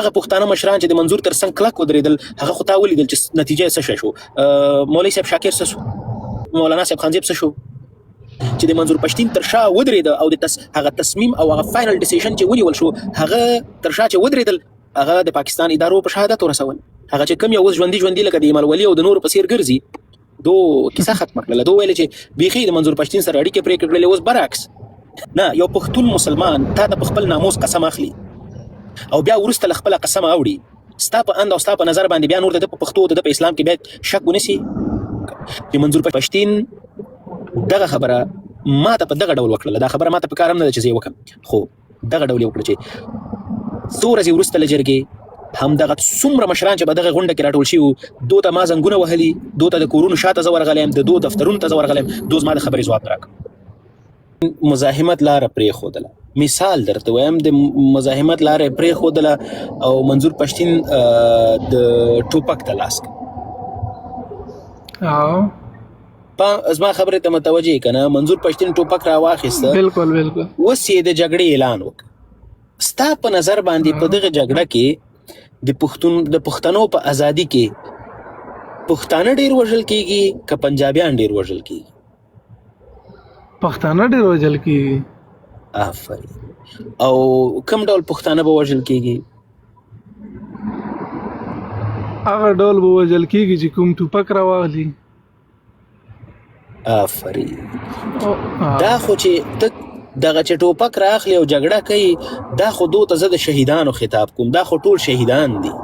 هغه پښتانه مشران چې د منظور تر څنګ کلک ودرېدل هغه خو تا ولیدل چې نتیجه یې څه شو. مولوي صاحب شاکر څه شو، مولانا صاحب خانزیب څه شو، چې د منظور پښتین تر شا ودرېده او د هغه تصمیم او هغه فاینل ډیسیژن چې ونیول شو هغه تر شا چې ودرېدل هغه د پاکستان ادارو په شهادت ورسول. هغه چې کوم یو اوس ژوندي لکه د ایمل ولی او د نورو په څیر ګرځي دو کیسه ختمه کړله. دو ویل چې بیخي د منظور پښتین سره اړیکې پرې کړلې. اوس برعکس نه، یو پښتون مسلمان تا د خپل ناموس قسم اخلي او بیا ورسته له خپل قسم اوړي، ستا په اند او ستا په نظر باندې بیا نور د په پښتو د په اسلام کې بیا شک ونیسي چې منظور پښتین دغه خبره ما ته په دغه ډول وکړله. دا خبره ما ته په کار هم نه ده چې زه یې وکړم، خو دغه ډول یې وکړه چې څو ورځې وروسته له جرګې همدغه څومره مشران چې په دغه غونډه کې راټول شوي وو دو ته ما زنګونه وهلي، دو ته د کورونو شاته زه ورغلی یم، د دو دفترونو ته زه ورغلی یم، دو زما د خبرې ځواب راکړ. مزاحمت لاره پرېښودله. مثال درته وایم د مزاحمت لاره یې پرېښودله او منظور پښتین د ټوپک ته لاس کړ. زما خبرې ته متوجه که نه، منظور پښتین ټوپک راواخیسته، بالکل اوس یې د جګړې اعلان وکړ. ستا په نظر باندې په دغه جګړه کې د پښتنو په ازادي کې پښتانه ډېر وژل کېږي که پنجابیان ډېر وژل کېږي؟ پښتانه ډېر وژل کېږي. آفرین. او کوم ډول پښتانه به وژل کېږي؟ هغه ډول به وژل کېږي چې کوم ټوپک راواخلي. آفرین. دا خو چې ته دغه چې ټوپک رااخلي او جګړه کوي دا خو دو ته زه د شهیدانو خطاب کوم، دا خو ټول شهیدان دي.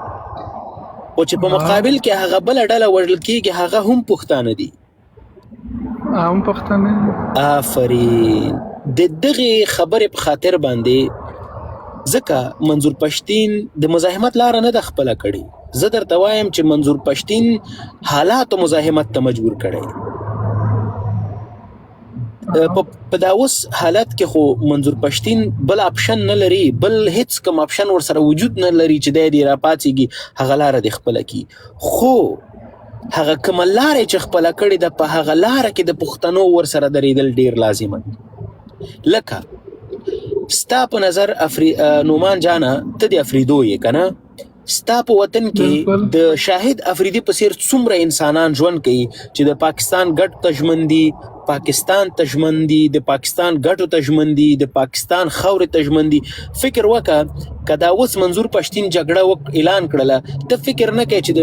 او چې په مقابل کې هغه بله ډله وژل کېږي هغه هم پښتانه دي. هم پښتانه. آفرین. د دغې خبرې په خاطر باندې ځکه منظور پښتین د مزاحمت لاره نه ده خپله کړې. زه درته وایم چې منظور پښتین حالاتو مزاحمت ته مجبور کړی. په دا اوس حالت کې خو منظور پښتین بل اپشن نه لري، بل هیڅ کوم اپشن ورسره وجود نه لري چې دی راپاڅېږي هغه لاره دې خپله کړي. خو هغه کومه لاره چې خپله کړې ده په هغه لاره کې د پښتنو ورسره درېدل ډېر لازمه. لکه ستا په نظر نومان جانه ته د افریدو یې که نه، ستا په وطن کې د شاهد افریدي په څېر څومره انسانان ژوند کوي چې د پاکستان ګټو ته ژمن دي، پاکستان ته ژمن دي، د پاکستان ګټو ته ژمن دي، د پاکستان خاورې ته ژمن دي. فکر وکړه که دا اوس منظور پښتین جګړه اعلان کړله ته فکر نه کوې چې د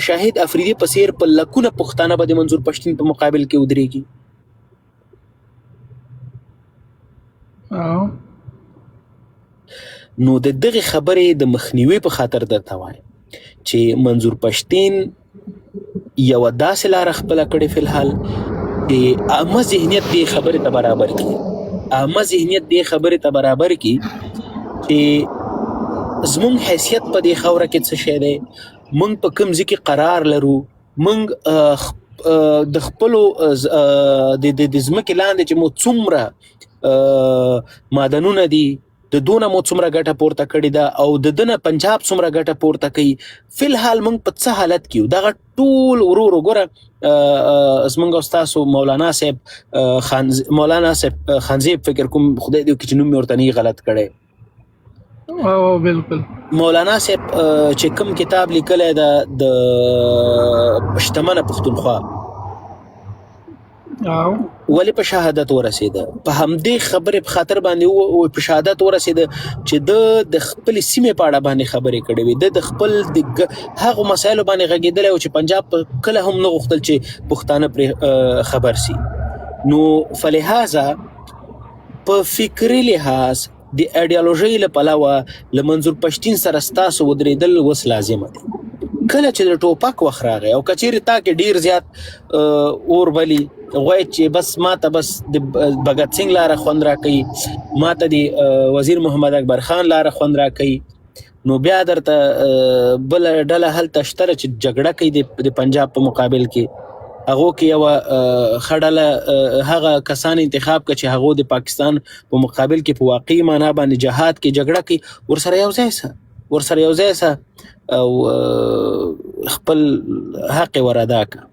شاهد افریدي په څېر په لکونه پښتانه به د منظور پښتین په مقابل کې ودرېږي. نو د دغې خبرې د مخنیوي په خاطر درته وایم چې منظور پښتین یوه داسې لاره خپله کړې فی الحال چې عامه ذهنیت دې خبرې ته برابر کړي، عامه ذهنیت دې خبرې ته برابر کړي چې زمونږ حیثیت په دې خاوره کې څه شی دی، موږ په کوم ځای کې قرار لرو، موږ د خپلو د ځمکې لاندې چې مو څومره معدنونه دي د دونه مو څومره ګټه پورته کړې ده او د دنه پنجاب څومره ګټه پورته کوي. فی الحال موږ په څه حالت کې یو دغه ټول ورو ګوره زموږ او ستاسو مولانا صاحب خانزیب فکر کوم خدای دې وکړي چې نوم مې ورته نه غلط کړی. بالکل مولانا صاحب چې کوم کتاب لیکلی ده د شتمنه پښتونخوا ولی په شهادت ورسېده، په همدې خبرې په خاطر باندې په شهادت ورسېده چې د خپل سیمې په اړه باندې خبرې کړې وي، د خپل د هغو مسایلو باندې غږېدلی و چې پنجاب کله هم نه غوښتل چې پښتانه پرې خبر سي. نو فلهذا په فکري لحاظ د ایډیالوژۍ له پلوه له منظور پښتین سره ستاسو ودرېدل اوس لازمه دی. کله چې د ټوپک وخت راغی او که چیرې تا کې ډېر زیات اور بلي غواړي چې بس ما ته بس د بګت سنګ لاره خوند راکوي، ما ته د وزیر محمد اکبر خان لاره خوند راکوي، نو بیا درته بله ډله هلته شته چې جګړه کوي د پنجاب په مقابل کې. هغو کې یوه ښه ډله هغه کسان انتخاب کړه چې هغو د پاکستان په مقابل کې په واقعي معنا باندې جهاد کې جګړه کوي، ورسره یو ځای سه او خپل حق ور ادا کړه.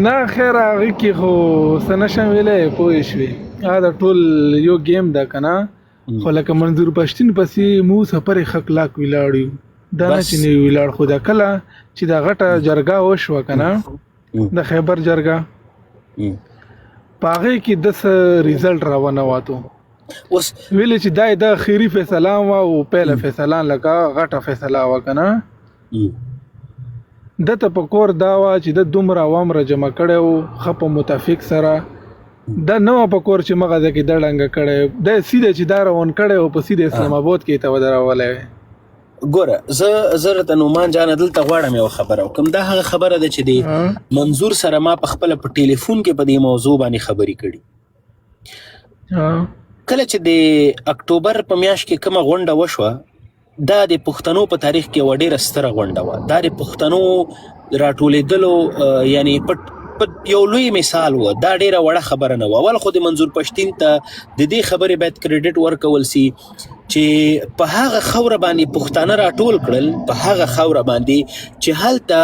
نه خیر هغه کې خو څه نشم ویلی، پوه شوې هغه د ټول یو ګیم ده که نه، خو لکه منظور پښتین پسې مو سفر خکلاک ولاړ یو دا نه بس. چې نه ولاړ خو دا کله چې دا غټه جرګه وشوه که نه د خیبر جرګه په هغې کې د څه ریزلټ راونواتو اوس ویلې چې دا د اخري فیصله وه او پیله فیصله لکه غټه فیصله وه که نه دته په کور دا وه چې د دومره عوام را جمع کړی و ښه په متفق سره دا نه وه په کور چې مغه ځای کې دا ړنګه کړی دا سیده چې دا روان کړی و په سیده اسلام آباد کې ته ودرولی ګوره زه درته نومان جانه دلته غواړم یوه خبره وکړم دا هغه خبره ده چې د منظور سره ما په خپله په ټلیفون کې په دې موضوع باندې خبرې کړي کله چې د اکتوبر په میاشت کې کومه غونډه وشوه دا د پښتنو په تاریخ کې یوه ډېره ستره غونډه وه دا د پښتنو راټولېدلو یعنی یو لوی مثال و دا ډیره وړه خبره نه و اول خو د منظور پښتین ته د دې خبرې باید کریډټ ورکول سي چې په هغه خوره باندې پښتانه راټول کړل په هغه خوره باندې چې هلته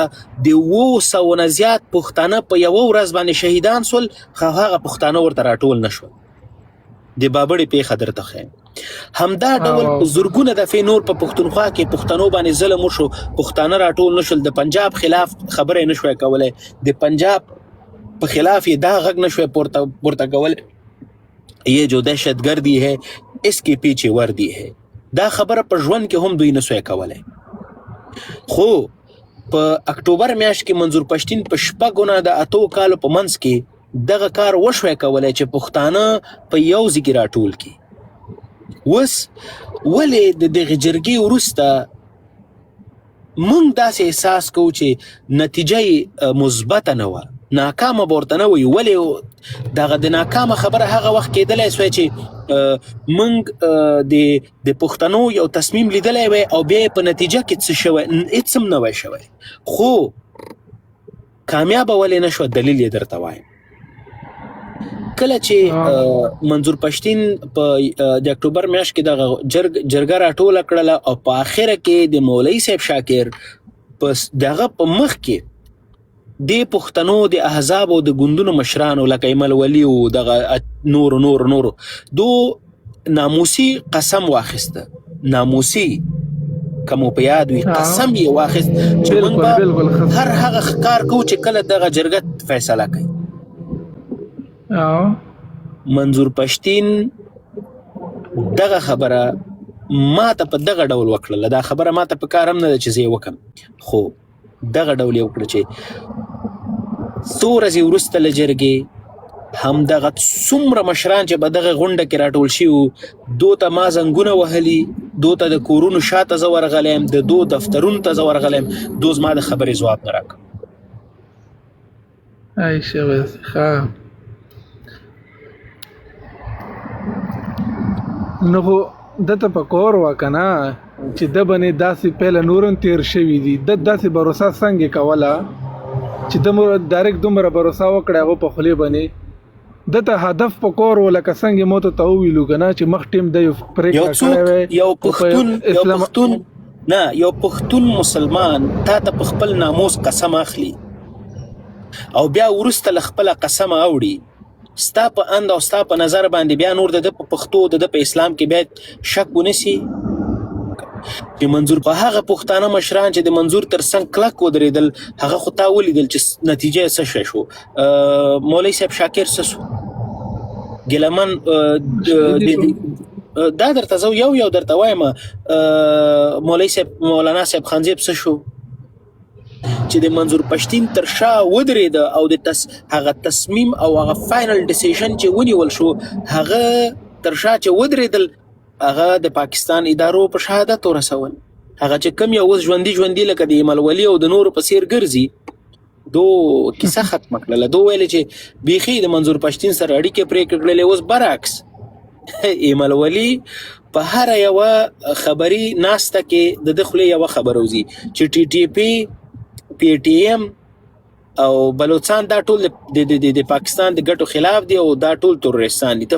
د 200 نه زیات پښتانه په یو ورځ باندې شهیدان سول خو هغه پښتانه ورته راټول نشول د بابړې پیښه درته ښیم همدا ډول زرګونه دفعې نور په پښتونخوا کې پښتنو باندې ظلم وشو پښتانه راټول نشول د پنجاب خلاف خبره نه شوی کولای د پنجاب په خلاف یې دا غږ نه شوی پورته کول یہ جو دہشت گردی ہے اس کے پیچھے وردی ہے دا خبره په ژوند کې هم دوی نه شوی کولای خو په اکتوبر میاشت کې منظور پښتین په شپږو نه د 8 کالو په منځ کې دغه کار وشوی کولای چې پښتانه په یو ځای کې راټول کړي وس ولې د دغه جرګې وروسته مونږ داسې احساس کوو چې نتیجه مثبته نه وه ناکامه به ورته نه وي ولې دغه د ناکامه خبره هغه وخت کېدلی سوی چې مونږ د پښتنو یو تصمیم لیدلی وی او بیا په نتیجه کې څه شوی هېڅ هم نه وی شوی خو کامیابه ولې نه شوه دلیل یې درته وایم کله چې منظور پښتین په د اکتوبر میاشت کې دغه جرګه راټوله کړله او په آخره کې د مولوي صاحب شاکر دغه په مخ کې د پښتنو د احزابو د ګوندونو مشرانو لکه ایمل ولی او دغه نورو دو ناموسي قسم واخیسته ناموسي کوم په یاد وي قسم یې واخیست چې موږ به هر هغه ښکار کوو چې کله دغه جرګه فیصله کوي منظور پښتین دغه خبره ما ته په دغه ډول وکړله دا خبره ما ته په کار هم نه ده چې زه یې وکړم خو دغه ډول یې وکړه چې څو ورځې وروسته له جرګې همدغه څومره مشران چې په دغه غونډه کې راټول شوي دو ته ما زنګونه وهلي دو ته د کورونو شاته زه ورغلی یم د دو دفترونو ته زه ورغلی یم دو زما د خبرې ځواب نه راکړ نو خو دته په کور وه که نه چې ده بنې داسې پیله نورم تیر شوي دي د داسې بروسه څنګه کوله چې د ډایرکټ دومره بروسه وکړی هغه په خولې باندې دته هدف په کور و لکه څنګه مو ته وویلو که نه چې مخ ټیم د یو پرېکړه کړی وی یو پښتون مسلمان تا ته په خپل ناموس قسم اخلي او بیا وروسته له خپله قسم اوړي ستا په اند او ستا په نظر باندې بیا نور د په پښتو د په اسلام کې بیا شک ونیسي چې منظور په هغه پښتانه مشران چې د منظور تر څنګ کلک ودرېدل هغه خو تا ولیدل چې نتیجه یې څه شو مولوي صاحب شاکر څه شو ګیلمن دا درته زه یو درته وایم مولانا صاحب خانزیب څه شو چې د منظور پښتین تر شا ودرېده او د هغه تصمیم او هغه فاینل ډیسیژن چې ونیول شو هغه تر شا چې ودرېدل هغه د پاکستان ادارو په شهادت ورسول هغه چې کم یو اوس ژوندي لکه د ایمل ولی او د نورو په څیر ګرځي دو کیسه ختمه کړله دو ویلې چې بیخي د منظور پښتین سره اړیکې پرې کړلې اوس برعکس ایمل ولی په هر یوه خبري ناسته کې د ده خولې یوه خبره وځي چې TTP PTM او بلوچستان دا ټول د پاکستان د ګټو خلاف دي او دا ټول تروریستان دي